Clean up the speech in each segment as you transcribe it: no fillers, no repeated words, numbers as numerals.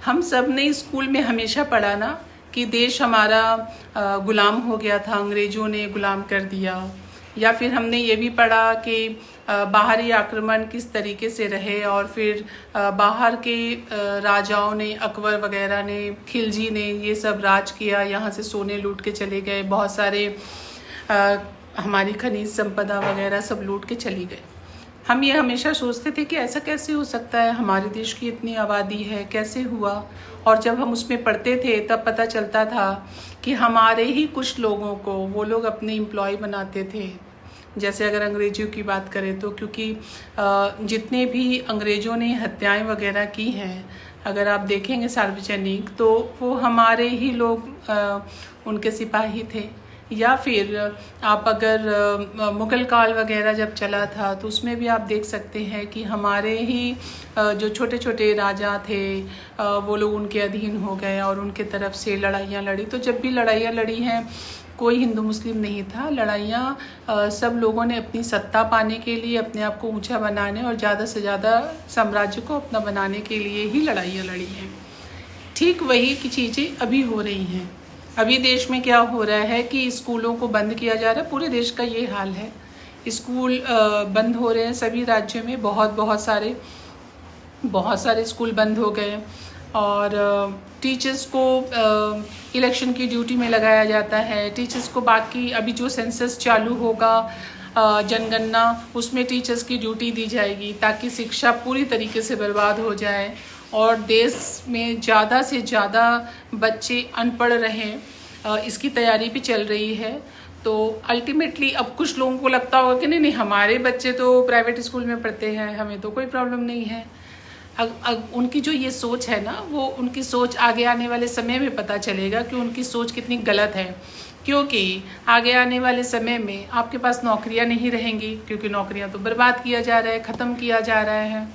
हम सब ने स्कूल में हमेशा पढ़ा ना कि देश हमारा गुलाम हो गया था, अंग्रेजों ने गुलाम कर दिया। या फिर हमने ये भी पढ़ा कि बाहरी आक्रमण किस तरीके से रहे और फिर बाहर के राजाओं ने, अकबर वगैरह ने, खिलजी ने ये सब राज किया, यहाँ से सोने लूट के चले गए, बहुत सारे हमारी खनिज संपदा वगैरह सब लूट के चली गए। हम ये हमेशा सोचते थे कि ऐसा कैसे हो सकता है, हमारे देश की इतनी आबादी है, कैसे हुआ। और जब हम उसमें पढ़ते थे तब पता चलता था कि हमारे ही कुछ लोगों को वो लोग अपने एम्प्लॉय बनाते थे। जैसे अगर अंग्रेज़ों की बात करें तो, क्योंकि जितने भी अंग्रेज़ों ने हत्याएं वगैरह की हैं, अगर आप देखेंगे सार्वजनिक, तो वो हमारे ही लोग उनके सिपाही थे। या फिर आप अगर मुग़ल काल वगैरह जब चला था तो उसमें भी आप देख सकते हैं कि हमारे ही जो छोटे छोटे राजा थे वो लोग उनके अधीन हो गए और उनके तरफ से लड़ाइयाँ लड़ी। तो जब भी लड़ाइयाँ लड़ी हैं, कोई हिंदू मुस्लिम नहीं था, लड़ाइयाँ सब लोगों ने अपनी सत्ता पाने के लिए, अपने आप को ऊंचा बनाने और ज़्यादा से ज़्यादा साम्राज्य को अपना बनाने के लिए ही लड़ाइयाँ लड़ी हैं। ठीक वही की चीज़ें अभी हो रही हैं। अभी देश में क्या हो रहा है कि स्कूलों को बंद किया जा रहा है। पूरे देश का ये हाल है, स्कूल बंद हो रहे हैं सभी राज्यों में। बहुत सारे स्कूल बंद हो गए और टीचर्स को इलेक्शन की ड्यूटी में लगाया जाता है। टीचर्स को बाकी अभी जो सेंसस चालू होगा, जनगणना, उसमें टीचर्स की ड्यूटी दी जाएगी ताकि शिक्षा पूरी तरीके से बर्बाद हो जाए और देश में ज़्यादा से ज़्यादा बच्चे अनपढ़ रहें। इसकी तैयारी भी चल रही है। तो अल्टीमेटली अब कुछ लोगों को लगता होगा कि नहीं, हमारे बच्चे तो प्राइवेट स्कूल में पढ़ते हैं, हमें तो कोई प्रॉब्लम नहीं है। उनकी जो ये सोच है ना, वो उनकी सोच आगे आने वाले समय में पता चलेगा कि उनकी सोच कितनी गलत है। क्योंकि आगे आने वाले समय में आपके पास नौकरियां नहीं रहेंगी, क्योंकि नौकरियां तो बर्बाद किया जा रहा है, ख़त्म किया जा रहा है।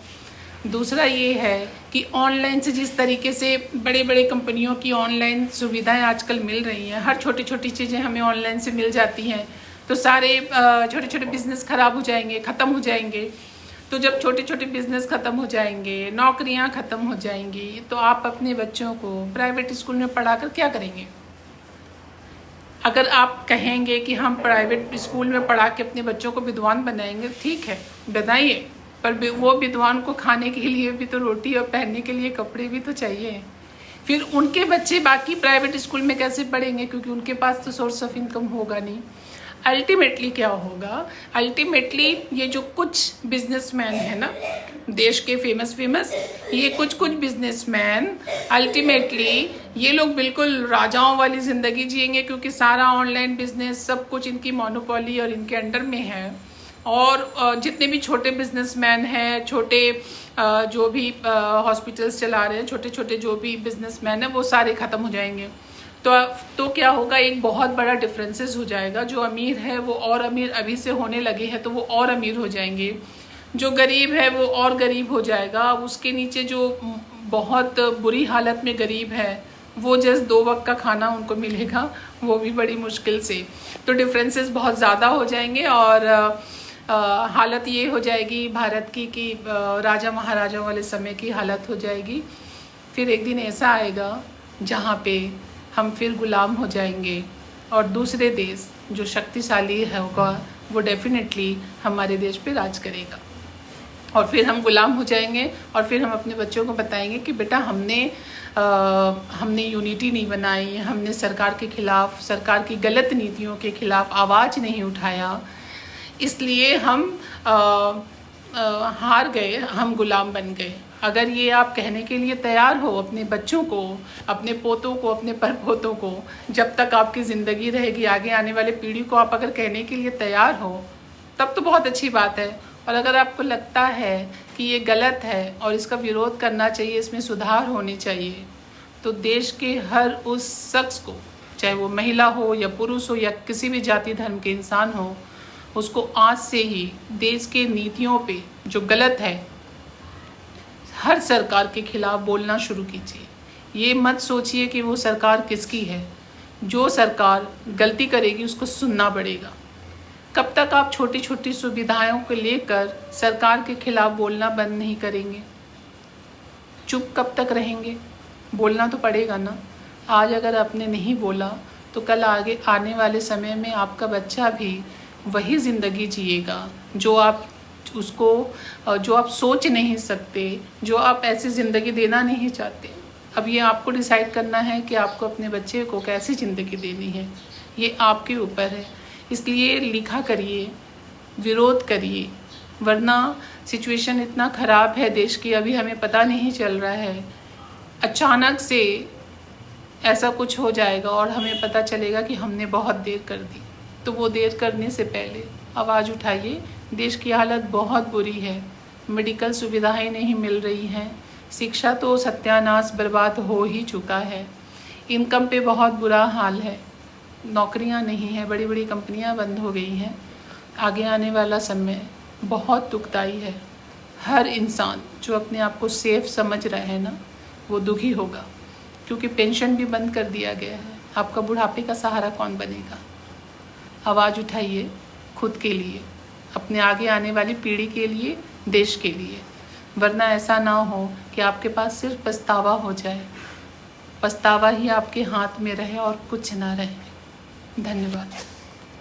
दूसरा ये है कि ऑनलाइन से जिस तरीके से बड़े बड़े कंपनियों की ऑनलाइन सुविधाएं आजकल मिल रही हैं, हर छोटी छोटी चीज़ें हमें ऑनलाइन से मिल जाती हैं, तो सारे छोटे छोटे बिजनेस ख़राब हो जाएंगे, ख़त्म हो जाएंगे। तो जब छोटे छोटे बिजनेस ख़त्म हो जाएंगे, नौकरियां ख़त्म हो जाएंगी, तो आप अपने बच्चों को प्राइवेट स्कूल में पढ़ाकर क्या करेंगे? अगर आप कहेंगे कि हम प्राइवेट स्कूल में पढ़ा के अपने बच्चों को विद्वान बनाएंगे, ठीक है, बनाइए, पर वो विद्वान को खाने के लिए भी तो रोटी और पहनने के लिए कपड़े भी तो चाहिए। फिर उनके बच्चे बाकी प्राइवेट स्कूल में कैसे पढ़ेंगे, क्योंकि उनके पास तो सोर्स ऑफ इनकम होगा नहीं। अल्टीमेटली क्या होगा, अल्टीमेटली ये जो कुछ बिजनेसमैन है ना, देश के फेमस ये कुछ बिजनेसमैन, अल्टीमेटली ये लोग बिल्कुल राजाओं वाली ज़िंदगी जिएंगे, क्योंकि सारा ऑनलाइन बिजनेस सब कुछ इनकी मोनोपोली और इनके अंडर में है। और जितने भी छोटे बिजनेसमैन हैं, छोटे जो भी हॉस्पिटल्स चला रहे हैं, छोटे छोटे जो भी बिजनेसमैन हैं, वो सारे ख़त्म हो जाएंगे। तो क्या होगा, एक बहुत बड़ा डिफरेंसेस हो जाएगा। जो अमीर है वो और अमीर अभी से होने लगे हैं, तो वो और अमीर हो जाएंगे। जो गरीब है वो और गरीब हो जाएगा। अब उसके नीचे जो बहुत बुरी हालत में गरीब है, वो जस्ट 2 वक्त का खाना उनको मिलेगा, वो भी बड़ी मुश्किल से। तो डिफरेंसेस बहुत ज़्यादा हो जाएंगे और हालत ये हो जाएगी भारत की कि राजा महाराजाओं वाले समय की हालत हो जाएगी। फिर एक दिन ऐसा आएगा जहाँ पे हम फिर गुलाम हो जाएंगे और दूसरे देश जो शक्तिशाली होगा वो डेफिनेटली हमारे देश पे राज करेगा। और फिर हम गुलाम हो जाएंगे और फिर हम अपने बच्चों को बताएंगे कि बेटा हमने यूनिटी नहीं बनाई, हमने सरकार के खिलाफ, सरकार की गलत नीतियों के खिलाफ आवाज़ नहीं उठाया, इसलिए हम हार गए, हम गुलाम बन गए। अगर ये आप कहने के लिए तैयार हो अपने बच्चों को, अपने पोतों को, अपने परपोतों को, जब तक आपकी ज़िंदगी रहेगी, आगे आने वाले पीढ़ी को आप अगर कहने के लिए तैयार हो, तब तो बहुत अच्छी बात है। और अगर आपको लगता है कि ये गलत है और इसका विरोध करना चाहिए, इसमें सुधार होने चाहिए, तो देश के हर उस शख्स को, चाहे वो महिला हो या पुरुष हो या किसी भी जाति धर्म के इंसान हो, उसको आज से ही देश के नीतियों पे जो गलत है, हर सरकार के खिलाफ बोलना शुरू कीजिए। ये मत सोचिए कि वो सरकार किसकी है, जो सरकार गलती करेगी उसको सुनना पड़ेगा। कब तक आप छोटी छोटी सुविधाओं को लेकर सरकार के खिलाफ बोलना बंद नहीं करेंगे? चुप कब तक रहेंगे? बोलना तो पड़ेगा ना। आज अगर आपने नहीं बोला तो कल आगे आने वाले समय में आपका बच्चा भी वही ज़िंदगी जिएगा जो आप सोच नहीं सकते, जो आप ऐसी ज़िंदगी देना नहीं चाहते। अब ये आपको डिसाइड करना है कि आपको अपने बच्चे को कैसी ज़िंदगी देनी है, ये आपके ऊपर है। इसलिए लिखा करिए, विरोध करिए, वरना सिचुएशन इतना ख़राब है देश की, अभी हमें पता नहीं चल रहा है। अचानक से ऐसा कुछ हो जाएगा और हमें पता चलेगा कि हमने बहुत देर कर दी। तो वो देर करने से पहले आवाज़ उठाइए। देश की हालत बहुत बुरी है, मेडिकल सुविधाएं नहीं मिल रही हैं, शिक्षा तो सत्यानाश बर्बाद हो ही चुका है, इनकम पे बहुत बुरा हाल है, नौकरियां नहीं है, बड़ी बड़ी कंपनियां बंद हो गई हैं। आगे आने वाला समय बहुत दुखदाई है। हर इंसान जो अपने आप को सेफ समझ रहा है ना, वो दुखी होगा, क्योंकि पेंशन भी बंद कर दिया गया है। आपका बुढ़ापे का सहारा कौन बनेगा? आवाज़ उठाइए खुद के लिए, अपने आगे आने वाली पीढ़ी के लिए, देश के लिए, वरना ऐसा ना हो कि आपके पास सिर्फ पछतावा हो जाए, पछतावा ही आपके हाथ में रहे और कुछ ना रहे। धन्यवाद।